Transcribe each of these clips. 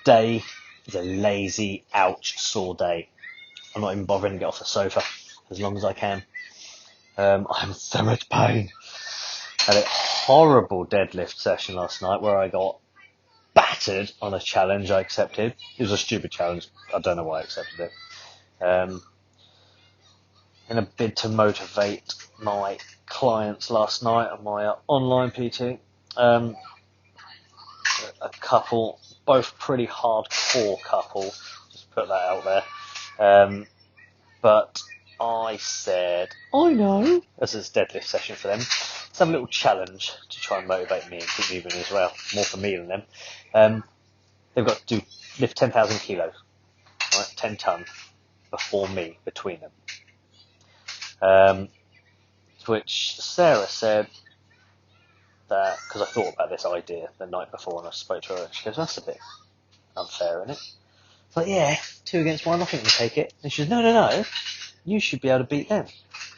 Today is a lazy, ouch, sore day. I'm not even bothering to get off the sofa as long as I can. I'm in so much pain. I had a horrible deadlift session last night where I got battered on a challenge I accepted. It was a stupid challenge. I don't know why I accepted it. In a bid to motivate my clients last night on my online PT, a couple, both pretty hardcore couple, just put that out there. But I said, I know, as it's a deadlift session for them, let's have a little challenge to try and motivate me and keep moving as well, more for me than them. They've got to lift 10,000 kilos, right, 10 ton, before me, between them. To which Sarah said that, because I thought about this idea the night before and I spoke to her, and she goes, that's a bit unfair, isn't it? It's like, yeah, 2 against 1, I think we'll take it. And she goes, no, you should be able to beat them.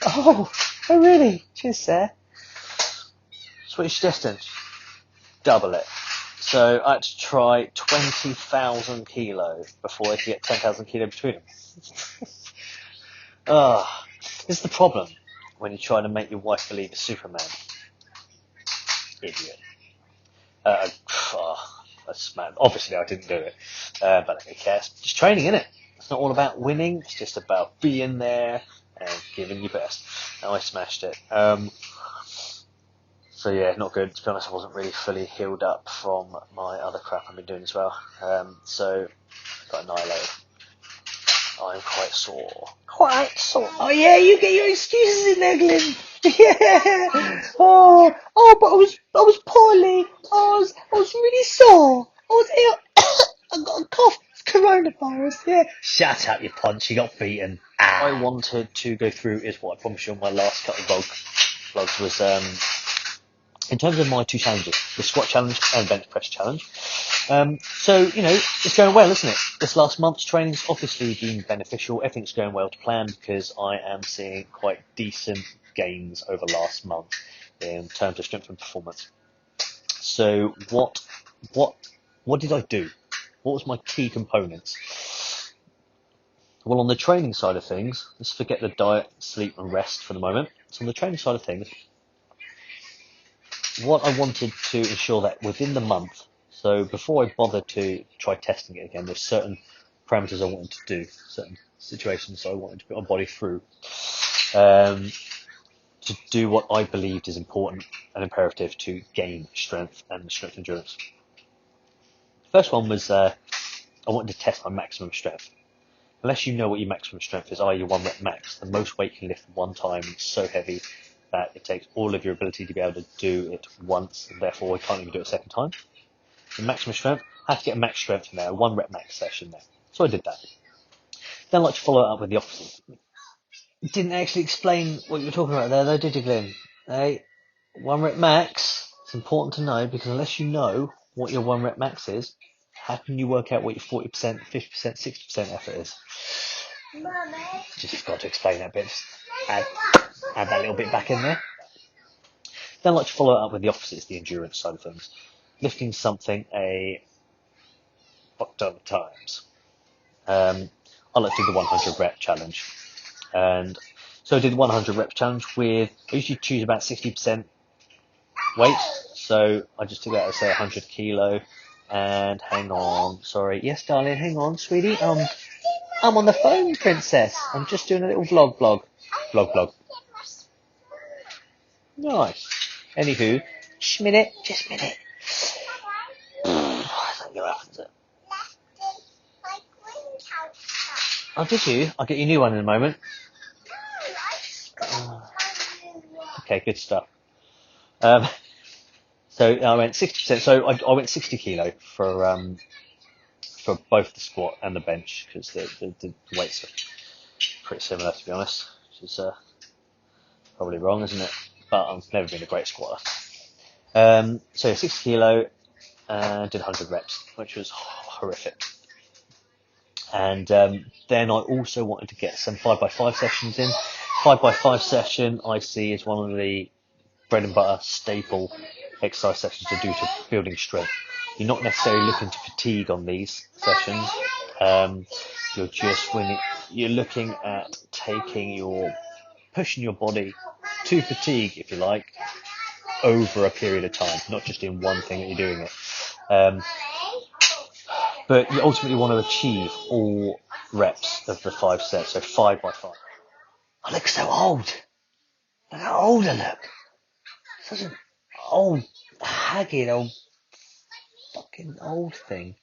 Oh really? Cheers, Sarah. Switch distance, double it. So I had to try 20,000 kilos before I could get 10,000 kilos between them. This is the problem when you're trying to make your wife believe it's Superman. Idiot. That's mad. Obviously I didn't do it, but I don't care. It's just training, innit? It's not all about winning, it's just about being there and giving your best. And I smashed it. So yeah, not good. To be honest, I wasn't really fully healed up from my other crap I've been doing as well. So got annihilated. I'm quite sore. Quite sore. Oh yeah, you get your excuses in there, Glenn. Yeah. Oh, but I was poorly. I was really sore. I was ill. I got a cough. It's coronavirus. Yeah. Shut up, you punch. You got beaten. I wanted to go through is what I promised you on my last couple of vlogs was in terms of my 2 challenges, the squat challenge and bench press challenge. So, it's going well, isn't it? This last month's training's obviously been beneficial. Everything's going well to plan because I am seeing quite decent gains over last month in terms of strength and performance. So what did I do? What was my key components? Well, on the training side of things, let's forget the diet, sleep and rest for the moment. So on the training side of things, what I wanted to ensure that within the month, so before I bothered to try testing it again, there's certain parameters I wanted to do, certain situations I wanted to put my body through, to do what I believed is important and imperative to gain strength and strength endurance. First one was I wanted to test my maximum strength. Unless you know what your maximum strength is, your 1 rep max, the most weight you can lift one time is so heavy that it takes all of your ability to be able to do it once, and therefore I can't even do it a second time. The maximum strength, I have to get a max strength in there, a 1 rep max session there. So I did that. Then I'd like to follow it up with the opposite. Didn't actually explain what you were talking about there though, did you, Glenn? Hey, 1 rep max, it's important to know, because unless you know what your 1 rep max is, how can you work out what your 40%, 50%, 60% effort is? Just got to explain that bit. Add that little bit back in there. Then I like to follow it up with the opposites, the endurance side of things. Lifting something a fuck ton of times. I like to do the 100 rep challenge. And so I did the 100 rep challenge with, I usually choose about 60% weight. So I just took that as say 100 kilo. And hang on, sorry. Yes, darling, hang on, sweetie. I'm on the phone, princess. I'm just doing a little vlog. Nice. Anywho, just a minute. Thank you, happens it. Oh, did you? I'll get you a new one in a moment. Okay, good stuff. So I went 60%. So I went 60 kilo for both the squat and the bench, because the weights are pretty similar, to be honest, which is probably wrong, isn't it? But I've never been a great squatter. So 60 kilo and did 100 reps, which was horrific. And then I also wanted to get some 5x5 sessions in. 5x5 session I see is one of the bread and butter staple exercise sessions to do to building strength. you're not necessarily looking to fatigue on these sessions. You're just you're looking at pushing your body to fatigue, if you like, over a period of time, not just in one thing that you're doing it. But you ultimately want to achieve all reps of the 5 sets, so 5 by 5. I look so old. Look how old I look. Such an old, haggard, old, fucking old thing.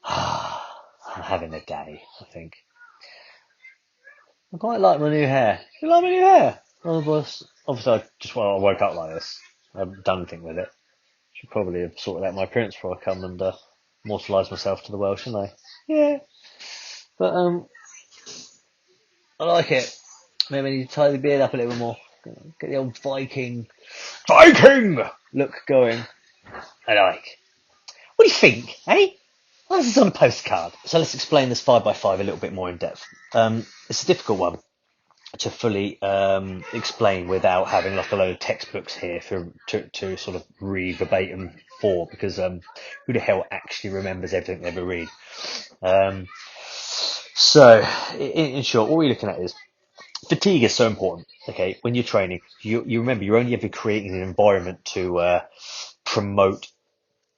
I'm having a day, I think. I quite like my new hair. You like my new hair? Oh, obviously, I woke up like this. I haven't done anything with it. Should probably have sorted out my appearance before I come and mortalise myself to the world, shouldn't I? Yeah. But I like it. Maybe I need to tie the beard up a little bit more. Get the old Viking look going. I like. What do you think, eh? Well, this is on a postcard. So let's explain this 5 by 5 a little bit more in depth. It's a difficult one to fully explain without having like a load of textbooks here to sort of read verbatim for, because who the hell actually remembers everything they ever read? So in short, what we're looking at is fatigue is so important. Okay, when you're training, you remember you're only ever creating an environment to promote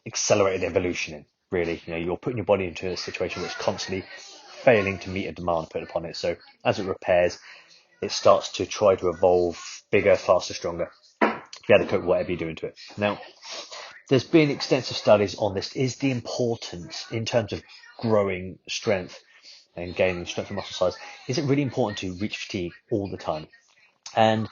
accelerated evolution in. Really, you're putting your body into a situation which is constantly failing to meet a demand put upon it. So as it repairs, it starts to try to evolve bigger, faster, stronger, be able to cope with whatever you're doing to it. Now, there's been extensive studies on this. Is the importance in terms of growing strength and gaining strength and muscle size, is it really important to reach fatigue all the time? And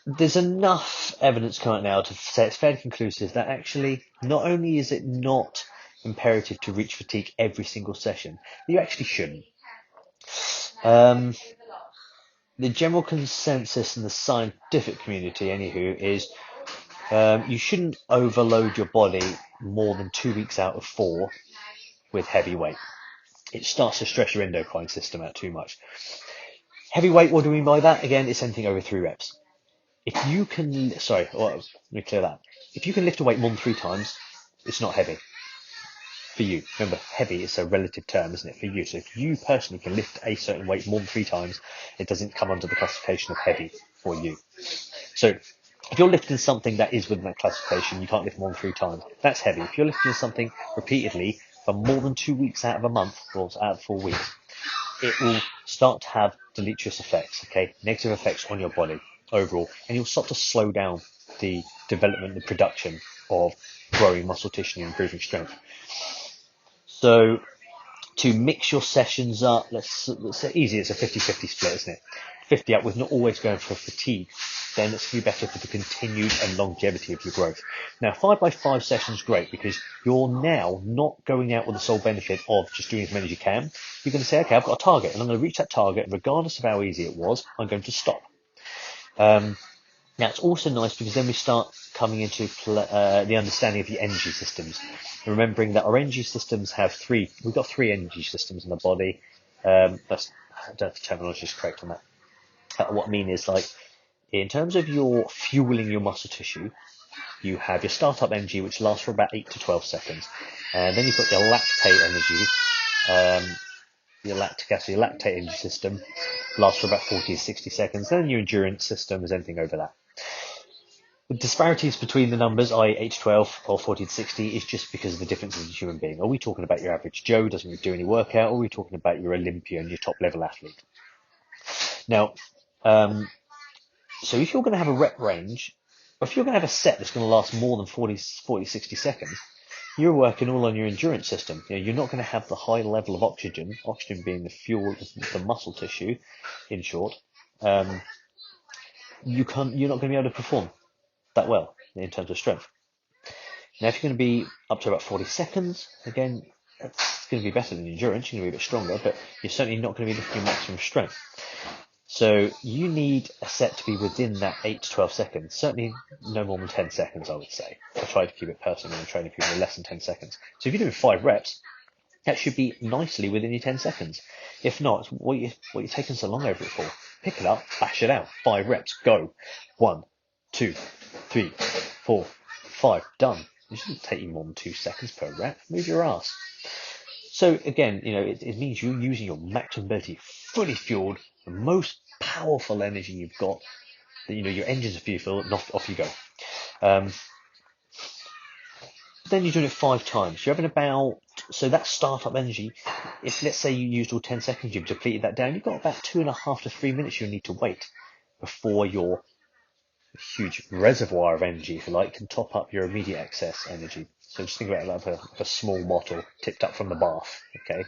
there's enough evidence coming out now to say it's fairly conclusive that actually not only is it not imperative to reach fatigue every single session, you actually shouldn't. The general consensus in the scientific community, anywho, is you shouldn't overload your body more than 2 weeks out of 4 with heavy weight. It starts to stress your endocrine system out too much. Heavy weight, what do we mean by that? Again, it's anything over 3 reps. If you can, let me clear that. If you can lift a weight more than 3 times, it's not heavy. For you. Remember, heavy is a relative term, isn't it, for you? So if you personally can lift a certain weight more than 3 times, it doesn't come under the classification of heavy for you. So if you're lifting something that is within that classification, you can't lift more than 3 times. That's heavy. If you're lifting something repeatedly for more than 2 weeks out of a month, or out of 4 weeks, it will start to have deleterious effects, okay? Negative effects on your body overall. And you'll start to slow down the development, the production of growing muscle tissue and improving strength. So to mix your sessions up, let's say easy, it's a 50-50 split, isn't it? 50 up with not always going for fatigue, then it's going to be better for the continued and longevity of your growth. Now, 5 by 5 sessions great because you're now not going out with the sole benefit of just doing as many as you can. You're going to say, okay, I've got a target and I'm going to reach that target, and regardless of how easy it was, I'm going to stop. Now, it's also nice because then we start coming into the understanding of the energy systems. Remembering that our energy systems have we've got 3 energy systems in the body. I don't know if the terminology is correct on that. What I mean is, like, in terms of your fueling your muscle tissue, you have your startup energy, which lasts for about 8 to 12 seconds. And then you've got your lactate energy, your lactic acid, your lactate energy system lasts for about 40 to 60 seconds. Then your endurance system is anything over that. The disparities between the numbers, i.e. 8 to 12 or 40 to 60, is just because of the differences in human being. Are we talking about your average Joe, doesn't do any workout, or are we talking about your Olympian, your top level athlete? Now, so if you're going to have a rep range, or if you're going to have a set that's going to last more than 40, 60 seconds, you're working all on your endurance system. You're not going to have the high level of oxygen being the fuel of the muscle tissue, in short. You're not going to be able to perform that well in terms of strength. Now, if you're going to be up to about 40 seconds, again, that's going to be better than endurance. You're going to be a bit stronger, but you're certainly not going to be lifting maximum strength. So you need a set to be within that 8 to 12 seconds. Certainly no more than 10 seconds, I would say. I try to keep it personal and training people less than 10 seconds. So if you're doing 5 reps, that should be nicely within your 10 seconds. If not, what you're taking so long over it for? Pick it up, bash it out. 5 reps, go. 1, 2, 3, 4, 5, done. It shouldn't take you more than 2 seconds per rep. Move your ass. So again, it means you're using your maximum ability, fully fueled, the most powerful energy you've got. Your engines are fueled, and off you go. Then you're doing it 5 times. You're having so that startup energy, if let's say you used all 10 seconds, you've depleted that down, you've got about 2.5 to 3 minutes you'll need to wait before your huge reservoir of energy, if you like, can top up your immediate excess energy. So just think about it like a small bottle tipped up from the bath, okay?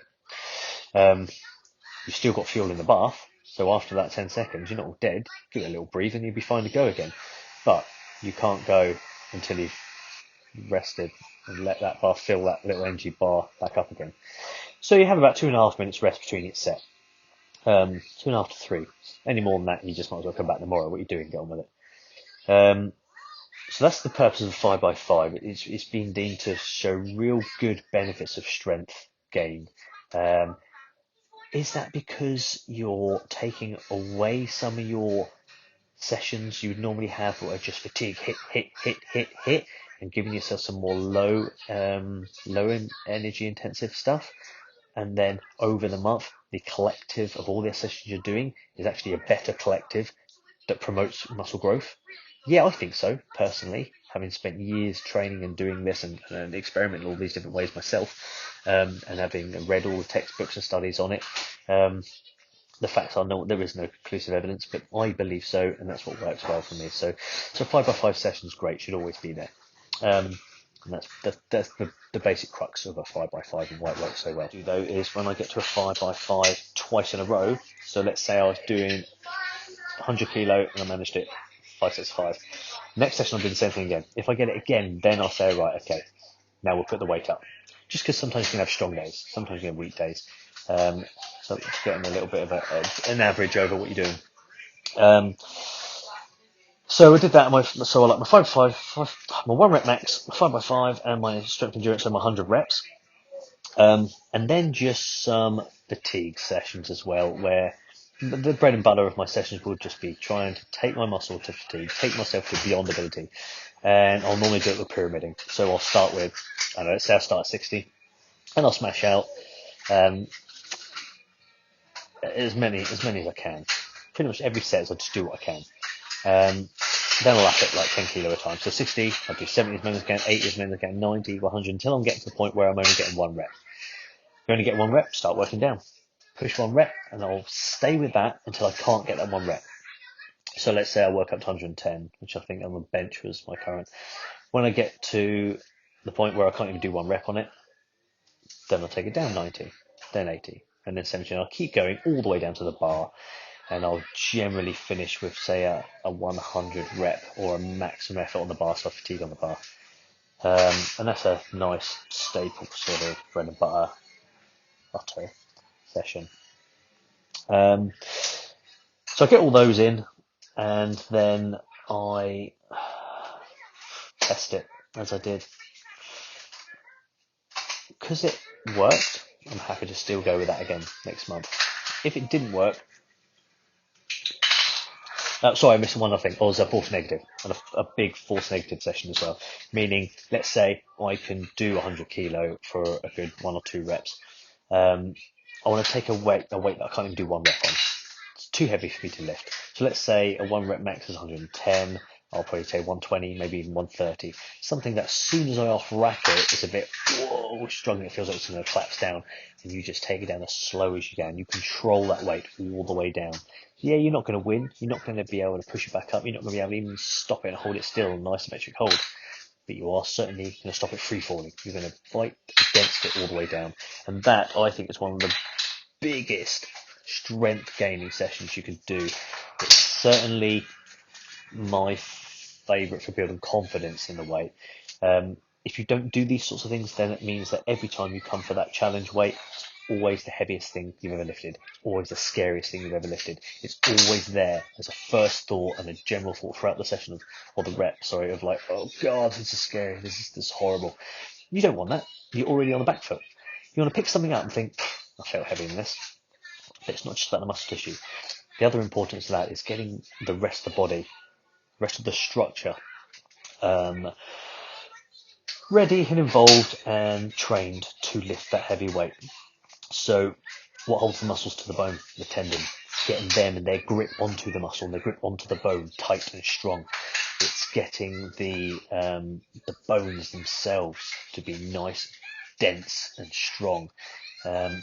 You've still got fuel in the bath, so after that 10 seconds, you're not all dead. Give it a little breathe and you'll be fine to go again. But you can't go until you've rested and let that bar fill that little energy bar back up again. So you have about 2.5 minutes rest between each set. 2.5 to 3. Any more than that, you just might as well come back tomorrow. What are you doing? Get on with it. So that's the purpose of the 5x5. It's been deemed to show real good benefits of strength gain. Is that because you're taking away some of your sessions you would normally have that are just fatigue, hit, and giving yourself some more low energy intensive stuff? And then over the month, the collective of all the sessions you're doing is actually a better collective that promotes muscle growth? Yeah, I think so, personally, having spent years training and doing this and experimenting all these different ways myself, and having read all the textbooks and studies on it. The facts are there is no conclusive evidence, but I believe so, and that's what works well for me. So 5x5 sessions, great, should always be there. And that's the basic crux of a 5x5 and why it works so well. Though is when I get to a 5x5 twice in a row. So let's say I was doing 100 kilo and I managed it 5 sets 5. Next session I'll do the same thing again. If I get it again, then I'll say, right, okay, now we'll put the weight up. Just because sometimes you can have strong days, sometimes you can have weak days. So it's getting a little bit of an average over what you're doing. So I did that. So I like my 5x5, my 1 rep max, my 5x5, and my strength endurance and my 100 reps. And then just some fatigue sessions as well, where the bread and butter of my sessions would just be trying to take my muscle to fatigue, take myself to beyond ability. And I'll normally do it with pyramiding. So I'll start with, let's say I start at 60, and I'll smash out as many as I can. Pretty much every set, I just do what I can. Then I'll up it like 10 kilo at a time. So 60, I'll do 70 as many as I can, 80 as many as I can, 90, 100, until I'm getting to the point where I'm only getting 1 rep. If you only get 1 rep, start working down. Push 1 rep, and I'll stay with that until I can't get that 1 rep. So let's say I work up to 110, which I think on the bench was my current. When I get to the point where I can't even do 1 rep on it, then I'll take it down 90, then 80, and then 70. And I'll keep going all the way down to the bar. And I'll generally finish with, say, a 100 rep or a maximum effort on the bar, so fatigue on the bar. And that's a nice staple sort of bread and butter session. So I get all those in, and then I test it as I did. Because it worked, I'm happy to still go with that again next month. If it didn't work, sorry, I'm missing one other thing. I was a false negative, and a big false negative session as well. Meaning, let's say I can do 100 kilo for a good 1 or 2 reps. I want to take a weight that I can't even do 1 rep on. It's too heavy for me to lift. So let's say a 1 rep max is 110. I'll probably take 120, maybe even 130. Something that as soon as I off rack it, it's a bit struggling. It feels like it's going to collapse down, and you just take it down as slow as you can. You control that weight all the way down. Yeah, you're not going to win. You're not going to be able to push it back up. You're not going to be able to even stop it and hold it still, nice isometric hold. But you are certainly going to stop it free falling. You're going to fight against it all the way down. And that, I think, is one of the biggest strength gaining sessions you can do. It's certainly my favourite for building confidence in the weight. If you don't do these sorts of things, then it means that every time you come for that challenge weight, always the heaviest thing you've ever lifted, always the scariest thing you've ever lifted. It's always there as a first thought and a general thought throughout the session or the rep, of like, oh God, this is scary, this is horrible. You don't want that. You're already on the back foot. You want to pick something up and think, I felt heavy in this. But it's not just about the muscle tissue. The other importance of that is getting the rest of the body, rest of the structure, ready and involved and trained to lift that heavy weight. So what holds the muscles to the bone? The tendon. Getting them and their grip onto the muscle and their grip onto the bone tight and strong. It's getting the bones themselves to be nice, dense and strong.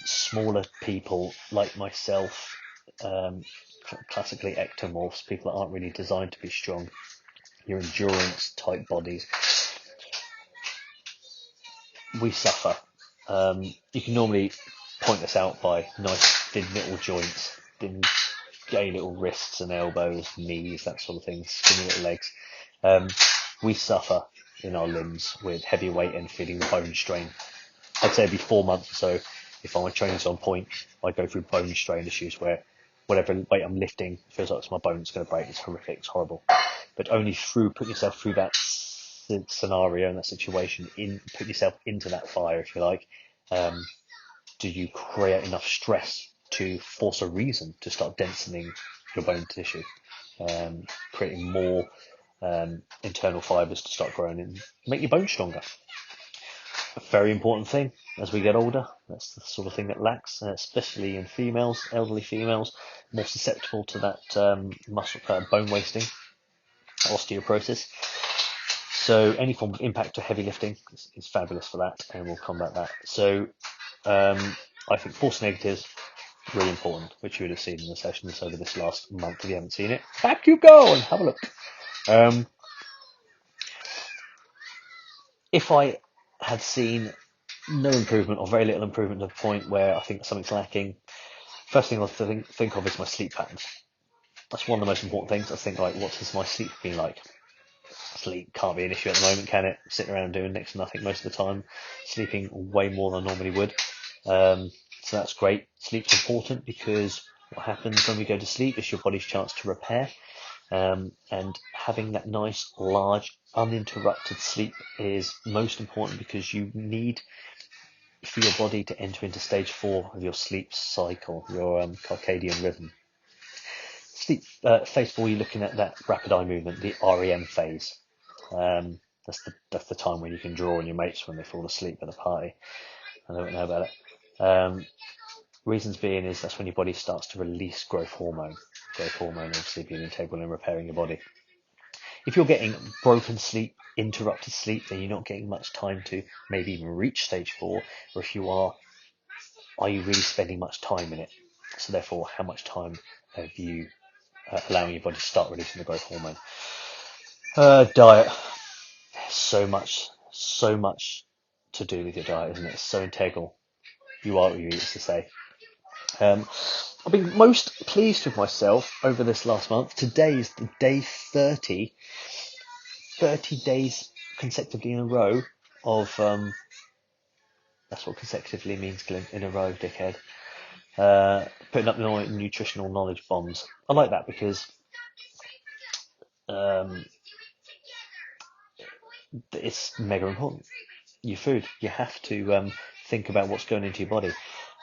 Smaller people like myself, classically ectomorphs, people that aren't really designed to be strong, your endurance type bodies, we suffer. You can normally point this out by nice thin little joints, thin gay little wrists and elbows, knees, that sort of thing, skinny little legs. We suffer in our limbs with heavy weight and feeling the bone strain. I'd say every 4 months or so, if my training's on point, I go through bone strain issues where whatever weight I'm lifting feels like my bone's going to break. It's horrific, it's horrible. But only through putting yourself through that scenario and that situation, put yourself into that fire, if you like, do you create enough stress to force a reason to start densening your bone tissue, creating more internal fibres to start growing and make your bones stronger. A very important thing as we get older. That's the sort of thing that lacks, especially in females, elderly females, more susceptible to that muscle bone wasting, osteoporosis. So any form of impact to heavy lifting is fabulous for that, and we'll combat that. So I think false negatives, really important, which you would have seen in the sessions over this last month. If you haven't seen it, back you go and have a look. If I had seen no improvement or very little improvement to the point where I think something's lacking, first thing I'll think of is my sleep patterns. That's one of the most important things. I think, like, what has my sleep been like? Sleep can't be an issue at the moment, can it? Sitting around doing next to nothing most of the time, sleeping way more than I normally would. So that's great. Sleep's important because what happens when we go to sleep is your body's chance to repair. And having that nice, large, uninterrupted sleep is most important because you need for your body to enter into stage 4 of your sleep cycle, your circadian rhythm. Sleep phase 4, you're looking at that rapid eye movement, the REM phase. That's the time when you can draw on your mates when they fall asleep at a party. I don't know about it. Reasons being is that's when your body starts to release growth hormone. Growth hormone obviously being integral in repairing your body. If you're getting broken sleep, interrupted sleep, then you're not getting much time to maybe even reach stage 4. Or if you are you really spending much time in it? So therefore, how much time have you allowing your body to start releasing the growth hormone? Diet. So much to do with your diet, isn't it? It's so integral. You are what you eat, as to say. I've been most pleased with myself over this last month. Today is the day 30 days consecutively in a row of, that's what consecutively means, Glenn, in a row, dickhead. Putting up the nutritional knowledge bombs. I like that because it's mega important. Your food, you have to think about what's going into your body.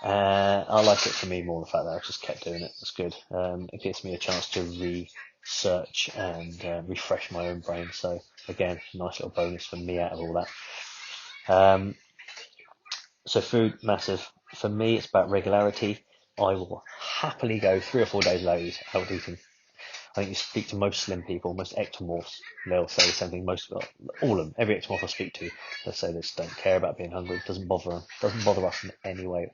I like it for me more the fact that I just kept doing it. It's good. It gives me a chance to research and refresh my own brain. So again, nice little bonus for me out of all that. So food, massive. For me, it's about regularity. I will happily go 3 or 4 days without eating. I think you speak to most slim people, most ectomorphs, they'll say the same thing. All of them, every ectomorph I speak to, they'll say they just don't care about being hungry. It doesn't bother them. It doesn't bother us in any way.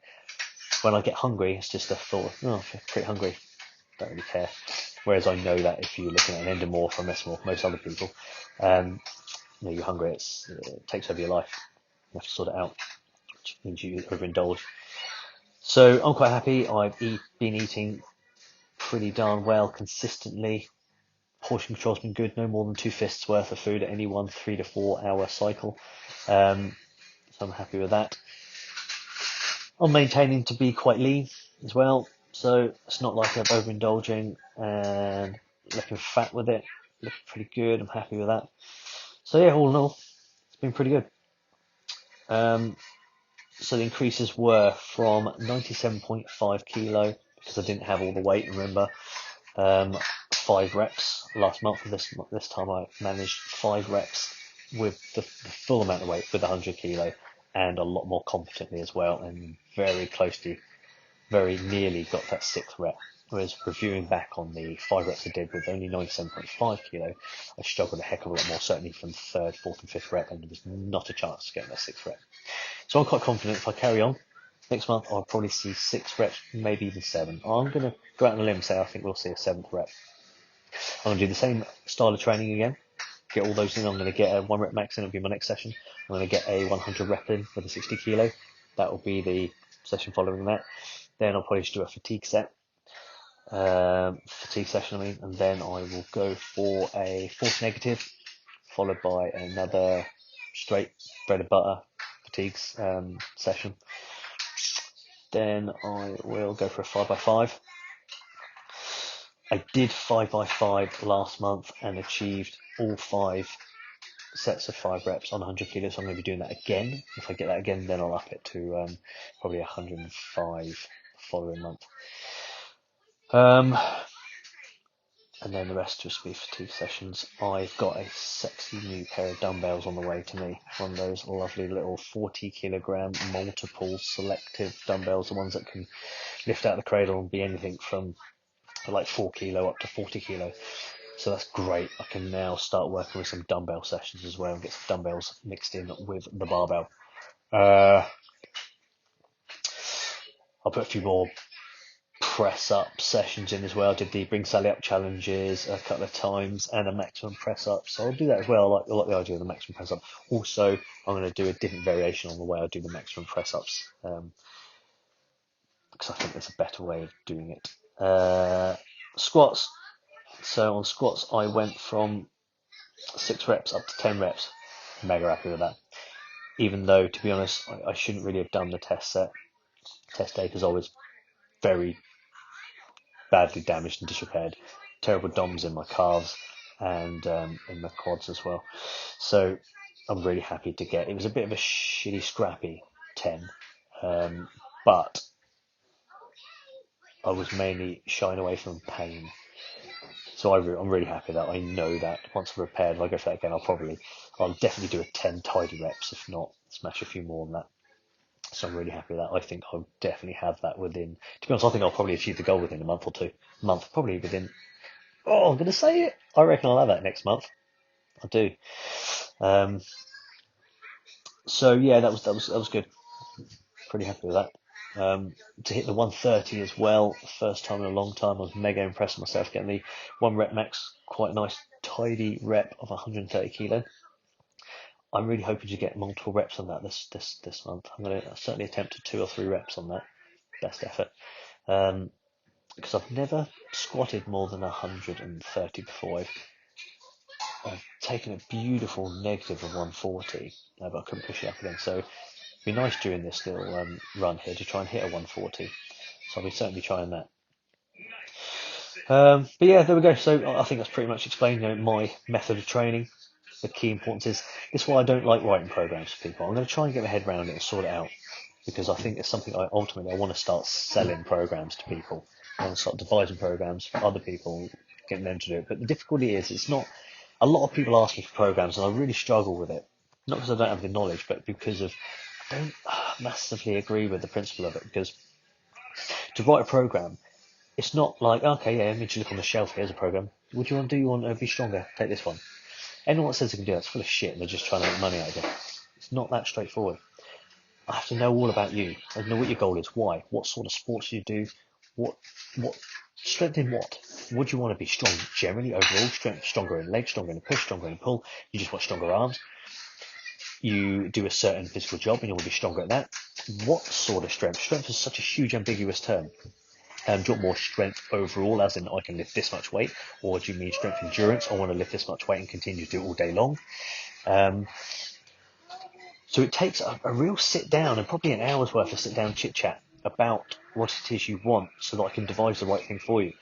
When I get hungry, it's just a thought, I'm pretty hungry. Don't really care. Whereas I know that if you're looking at an endomorph or a mesomorph, most other people, you're hungry. It takes over your life. You have to sort it out, which means you overindulge. So I'm quite happy. I've been eating pretty darn well consistently. Portion control's been good, no more than 2 fists worth of food at any one 3 to 4 hour cycle. So I'm happy with that. I'm maintaining to be quite lean as well, so it's not like I'm overindulging and looking fat with it. Looking pretty good, I'm happy with that. So yeah, all in all, it's been pretty good. So the increases were from 97.5 kilo, because I didn't have all the weight, remember, 5 reps last month. This time I managed 5 reps with the full amount of weight with 100 kilo and a lot more competently as well, and very closely, very nearly got that 6th rep. Whereas reviewing back on the 5 reps I did with only 97.5 kilo, I struggled a heck of a lot more, certainly from the 3rd, 4th and 5th rep, and there was not a chance to get that 6th rep. So I'm quite confident if I carry on, next month I'll probably see 6 reps, maybe even 7. I'm going to go out on a limb and say I think we'll see a 7th rep. I'm going to do the same style of training again, get all those in. I'm going to get a 1 rep max in, it'll be my next session. I'm going to get a 100 rep in with a 60 kilo. That will be the session following that. Then I'll probably just do a fatigue session, and then I will go for a force negative, followed by another straight bread and butter fatigues session. Then I will go for a 5x5. I did 5x5 last month and achieved all 5 sets of 5 reps on 100 kilos. So I'm going to be doing that again. If I get that again, then I'll up it to probably 105 the following month. And then the rest just be fatigue sessions. I've got a sexy new pair of dumbbells on the way to me. One of those lovely little 40 kilogram multiple selective dumbbells, the ones that can lift out the cradle and be anything from like 4 kilo up to 40 kilo. So that's great. I can now start working with some dumbbell sessions as well and get some dumbbells mixed in with the barbell. I'll put a few more press up sessions in as well. I did the bring Sally up challenges a couple of times and a maximum press up. So I'll do that as well. I like the idea of the maximum press up. Also, I'm going to do a different variation on the way I do the maximum press ups. Because I think there's a better way of doing it. Squats. So on squats, I went from 6 reps up to 10 reps. Mega happy with that. Even though, to be honest, I shouldn't really have done the test day because I was very badly damaged and disrepaired. Terrible DOMs in my calves and in my quads as well. So I'm really happy to get. It was a bit of a shitty, scrappy 10, but I was mainly shying away from pain. So I'm really happy that I know that once I'm repaired, if I go for that again, I'll definitely do a 10 tidy reps, if not smash a few more than that. So I'm really happy with that. I think I'll definitely have that within, to be honest, I think I'll probably achieve the goal within a month or 2. Probably within, I'm going to say it. I reckon I'll have that next month. I do. So yeah, that was good. Pretty happy with that. To hit the 130 as well, first time in a long time, I was mega impressed with myself getting the 1 rep max, quite nice tidy rep of 130 kilo. I'm really hoping to get multiple reps on that this month. I'm going to certainly attempt 2 or 3 reps on that, best effort, because I've never squatted more than 130 before. I've taken a beautiful negative of 140, but I couldn't push it up again. So it'd be nice during this little run here to try and hit a 140. So I'll be certainly trying that. But yeah, there we go. So I think that's pretty much explained, my method of training. The key importance is, this is why I don't like writing programs for people. I'm going to try and get my head around it and sort it out, because I think it's something I want to start selling programs to people. I want to start devising programs for other people, getting them to do it. But the difficulty is, it's not, a lot of people ask me for programs and I really struggle with it. Not because I don't have the knowledge, but because I don't massively agree with the principle of it. Because to write a program, it's not like, okay, yeah, let me just look on the shelf, here's a program. What do you want to do? You want to be stronger? Take this one. Anyone that says they can do that's full of shit and they're just trying to make money out of it. It's not that straightforward. I have to know all about you. I have to know what your goal is, why, what sort of sports you do, what strength in what. Would you want to be strong generally overall? Strength, stronger in legs, stronger in push, stronger in pull. You just want stronger arms. You do a certain physical job and you want to be stronger at that. What sort of strength? Strength is such a huge ambiguous term. Do you want more strength overall, as in I can lift this much weight, or do you mean strength endurance? I want to lift this much weight and continue to do it all day long. So it takes a real sit down, and probably an hour's worth of sit down chit chat about what it is you want, so that I can devise the right thing for you.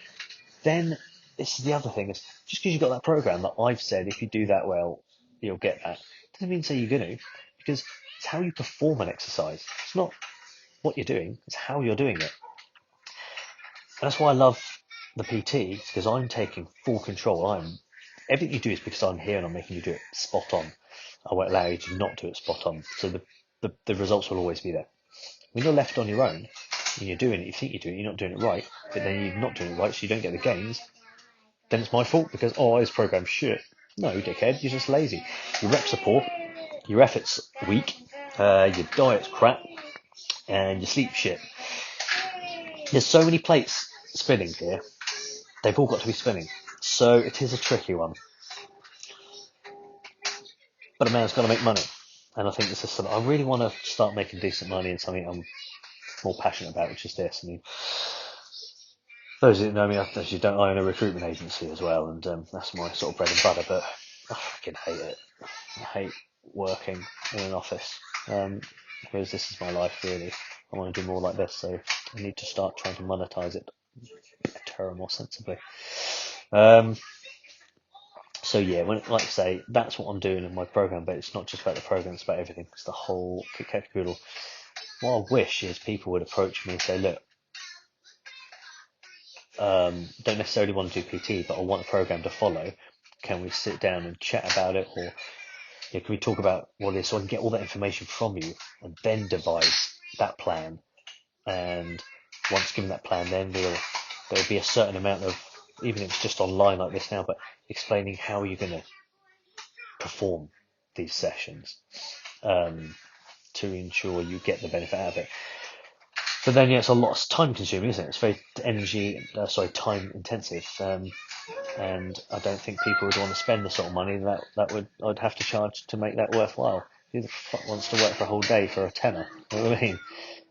Then this is the other thing, is just because you've got that program that I've said, if you do that well, you'll get that, doesn't mean say you're going to, because it's how you perform an exercise. It's not what you're doing, it's how you're doing it. And that's why I love the PT, because I'm taking full control. Everything you do is because I'm here and I'm making you do it spot on. I won't allow you to not do it spot on. So the results will always be there. When you're left on your own and you're doing it, you think you're doing it, you're not doing it right, but then you're not doing it right, so you don't get the gains, then it's my fault because, oh, this program's shit. No, dickhead, you're just lazy. Your reps are poor, your effort's weak, your diet's crap, and your sleep shit. There's so many plates spinning here. They've all got to be spinning. So it is a tricky one. But a man's got to make money. And I think this is something I really want to start making decent money in something I'm more passionate about, which is this. I mean, those who know me, as you don't, I own a recruitment agency as well, and that's my sort of bread and butter. But I fucking hate it. I hate working in an office. Because this is my life, really. I want to do more like this, so I need to start trying to monetize it a term more sensibly. So yeah, like I say, that's what I'm doing in my program, but it's not just about the program, it's about everything. It's the whole kit kat caboodle. What I wish is people would approach me and say, look, don't necessarily want to do PT, but I want a program to follow. Can we sit down and chat about it, or can we talk about what it is, so I can get all that information from you and then devise that plan. And once given that plan, then there'll be a certain amount of, even if it's just online like this now, but explaining how you're going to perform these sessions to ensure you get the benefit out of it. But then, yeah, it's a lot of time consuming, isn't it? It's very time intensive, and I don't think people would want to spend the sort of money that I'd have to charge to make that worthwhile. Who the fuck wants to work for a whole day for a tenner? You know what I mean?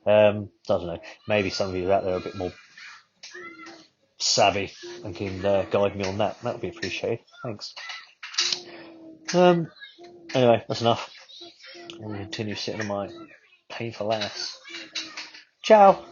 I don't know. Maybe some of you out there are a bit more savvy and can guide me on that. That would be appreciated. Thanks. Anyway, that's enough. I'm going to continue sitting on my painful ass. Ciao.